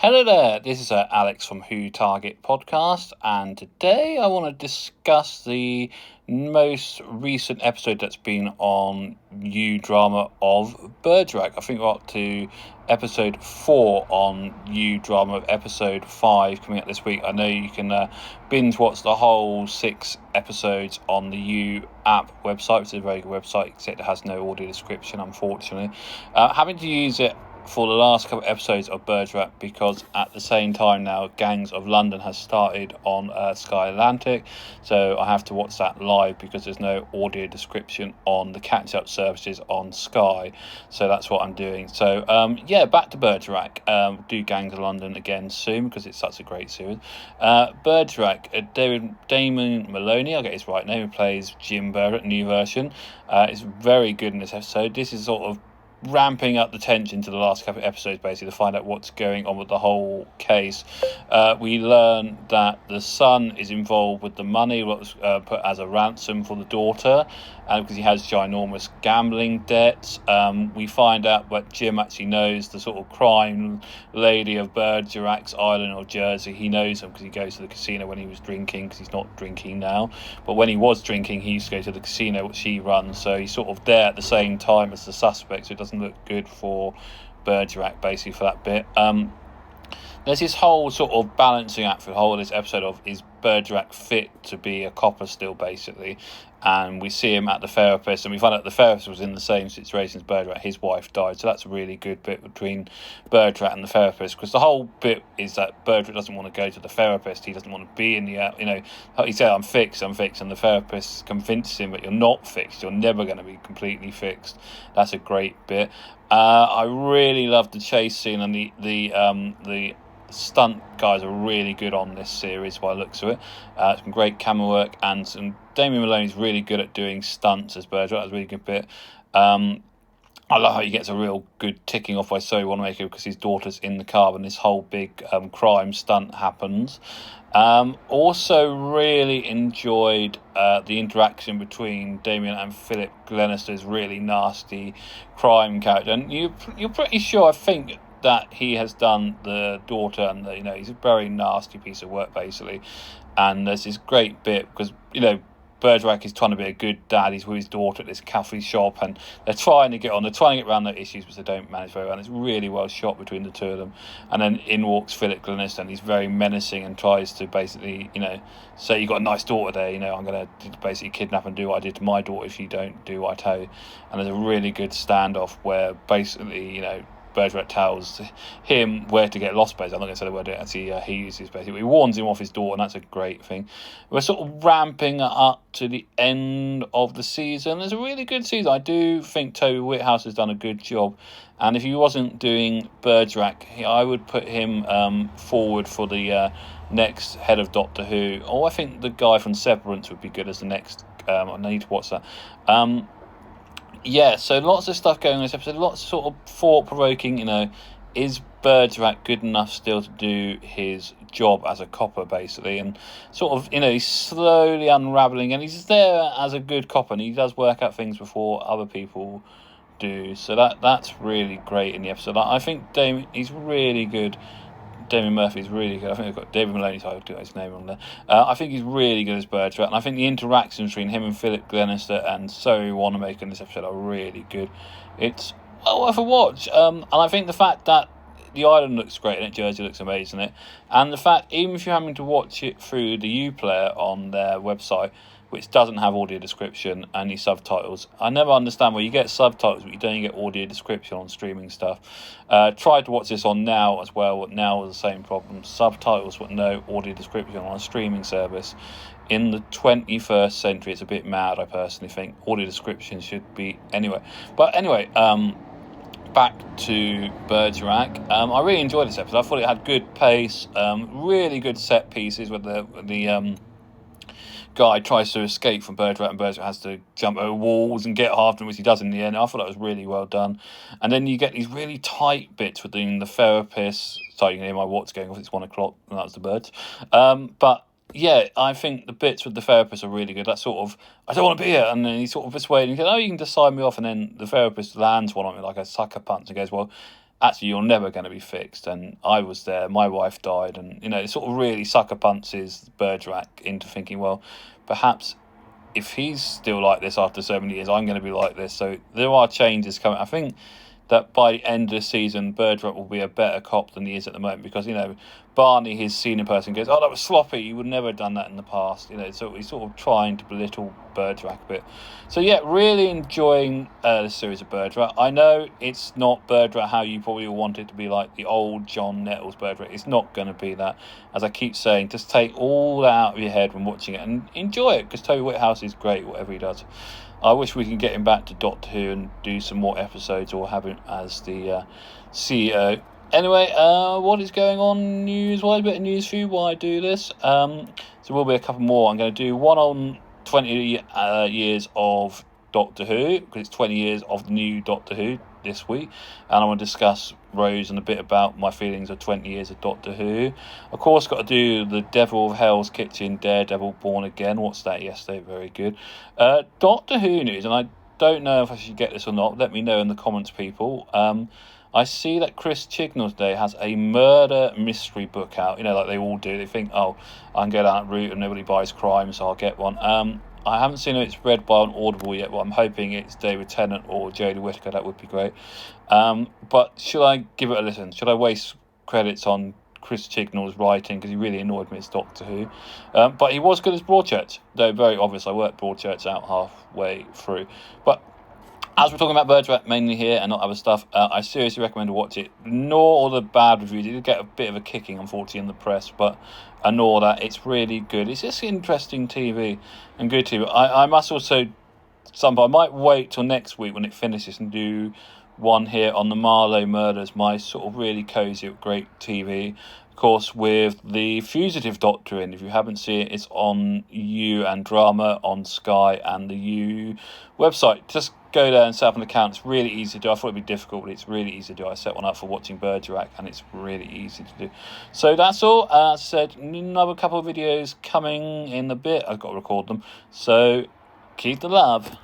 Hello there, this is Alex from Who Target Podcast, and today I want to discuss the most recent episode that's been on U drama of Bergerac. I think we're up to episode 4 on U drama of episode 5 coming up this week. I know you can binge watch the whole 6 episodes on the U app website, which is a very good website, except it has no audio description, unfortunately. Having to use it for the last couple of episodes of Bergerac because at the same time now Gangs of London has started on Sky Atlantic, so I have to watch that live because there's no audio description on the catch-up services on Sky, so that's what I'm doing. So back to Bergerac. Do Gangs of London again soon because it's such a great series. Bergerac, Damon Maloney, I'll get his right name, who plays Jim Bergerac, new version, is very good in this episode. This is sort of ramping up the tension to the last couple of episodes, basically, to find out what's going on with the whole case. We learn that the son is involved with the money what was put as a ransom for the daughter, because he has ginormous gambling debts. We find out that Jim actually knows the sort of crime lady of Bergerac's island or Jersey. He knows them because he goes to the casino when he was drinking, because he's not drinking now. But when he was drinking, he used to go to the casino which she runs, so he's sort of there at the same time as the suspect, so it doesn't look good for Bergerac, basically, for that bit. There's this whole sort of balancing act for the whole of this episode of, is Bergerac fit to be a copper still, basically? And we see him at the therapist, and we find out the therapist was in the same situation as Bergerac. His wife died, so that's a really good bit between Bergerac and the therapist, because the whole bit is that Bergerac doesn't want to go to the therapist. He doesn't want to be in the, he said, I'm fixed, and the therapist convinces him that you're not fixed, you're never going to be completely fixed. That's a great bit. I really love the chase scene, and the stunt guys are really good on this series by the looks of it. Some great camera work, and Damien Maloney's really good at doing stunts as Bergerac. That's a really good bit. I love how he gets a real good ticking off by Zoe Wanamaker because his daughter's in the car when this whole big crime stunt happens. Also really enjoyed the interaction between Damien and Philip Glenister's really nasty crime character, and you're pretty sure, I think, that he has done the daughter, and he's a very nasty piece of work, basically. And there's this great bit because Bergerac is trying to be a good dad. He's with his daughter at this coffee shop, and they're trying to get around their issues, but they don't manage very well. And it's really well shot between the two of them. And then in walks Philip Glenister, and he's very menacing and tries to basically, say, you've got a nice daughter there, I'm going to basically kidnap and do what I did to my daughter if you don't do what I tell you. And there's a really good standoff where basically, Bergerac tells him where to get lost, basically. I'm not going to say the word actually he uses, basically. He warns him off his daughter, and that's a great thing. We're sort of ramping up to the end of the season. It's a really good season. I do think Toby Whithouse has done a good job, and if he wasn't doing Bergerac, I would put him forward for the next head of Doctor Who. Or I think the guy from Severance would be good as the next. I need to watch that. So lots of stuff going on in this episode, lots of sort of thought-provoking, is Bergerac good enough still to do his job as a copper, basically, and sort of, he's slowly unravelling, and he's there as a good copper, and he does work out things before other people do, so that's really great in the episode. I think he's really good. Damien Murphy's really good. I think I've got David Maloney's, I got his name on there. I think he's really good as Bergerac, and I think the interactions between him and Philip Glenister and Zoe Wanamaker in this episode are really good. It's worth a watch. And I think the fact that the island looks great in it, Jersey looks amazing in it, and the fact, even if you're having to watch it through the Uplayer on their website, which doesn't have audio description and any subtitles. I never understand why you get subtitles but you don't get audio description on streaming stuff. Tried to watch this on Now as well, but Now was the same problem. Subtitles but no audio description on a streaming service. In the 21st century, it's a bit mad, I personally think. Audio description should be anyway. But anyway, back to Bergerac. I really enjoyed this episode. I thought it had good pace, really good set pieces with the guy tries to escape from Bergerac, and Bergerac has to jump over walls and get after him, which he does in the end. I thought that was really well done. And then you get these really tight bits between the therapist. Sorry, you can hear my watch going off. It's 1 o'clock, and that was the birds. But yeah, I think the bits with the therapist are really good. That sort of, I don't want to be here, and then he's sort of persuading, he goes, oh, you can just sign me off, and then the therapist lands one on me like a sucker punch and goes, well, actually you're never going to be fixed. And I was there, my wife died, and it sort of really sucker punches Bergerac into thinking, well, perhaps if he's still like this after so many years, I'm going to be like this. So there are changes coming. I think that by the end of the season, Bergerac will be a better cop than he is at the moment, because Barney, his senior person, goes, "Oh, that was sloppy. You would never have done that in the past." So he's sort of trying to belittle Bergerac a bit. So yeah, really enjoying the series of Bergerac. I know it's not Bergerac how you probably want it to be, like the old John Nettles Bergerac. It's not going to be that. As I keep saying, just take all that out of your head when watching it and enjoy it, because Toby Whithouse is great, whatever he does. I wish we can get him back to Doctor Who and do some more episodes, or have him as the CEO. Anyway, what is going on news-wise? A bit of news for you while I do this. So there will be a couple more. I'm going to do one on 20 years of Doctor Who, because it's 20 years of the new Doctor Who this week, and I want to discuss Rose and a bit about my feelings of 20 years of Doctor Who. Of course, got to do the Devil of Hell's Kitchen, Daredevil Born Again. Watched that yesterday, very good. Doctor Who news, and I don't know if I should get this or not. Let me know in the comments, people. I see that Chris Chibnall today has a murder mystery book out. Like they all do. They think, oh, I can go down that route and nobody buys crime, so I'll get one. I haven't seen it. It's read by an Audible yet, but I'm hoping it's David Tennant or Jodie Whittaker. That would be great. But should I give it a listen? Should I waste credits on Chris Chibnall's writing, because he really annoyed me as Doctor Who? But he was good as Broadchurch, though very obvious. I worked Broadchurch out halfway through. But as we're talking about Bergerac mainly here and not other stuff, I seriously recommend to watch it. Ignore all the bad reviews. It did get a bit of a kicking, unfortunately, in the press, but ignore that. It's really good. It's just interesting TV and good TV. I must also, I might wait till next week when it finishes and do one here on the Marlowe Murders, my sort of really cosy, great TV. Of course, with the Fugitive Doctor in. If you haven't seen it, it's on You and Drama on Sky and the You website. Just go there and set up an account. It's really easy to do. I thought it'd be difficult, but it's really easy to do. I set one up for watching Bergerac, and it's really easy to do. So that's all. As I said, another couple of videos coming in a bit. I've got to record them. So keep the love.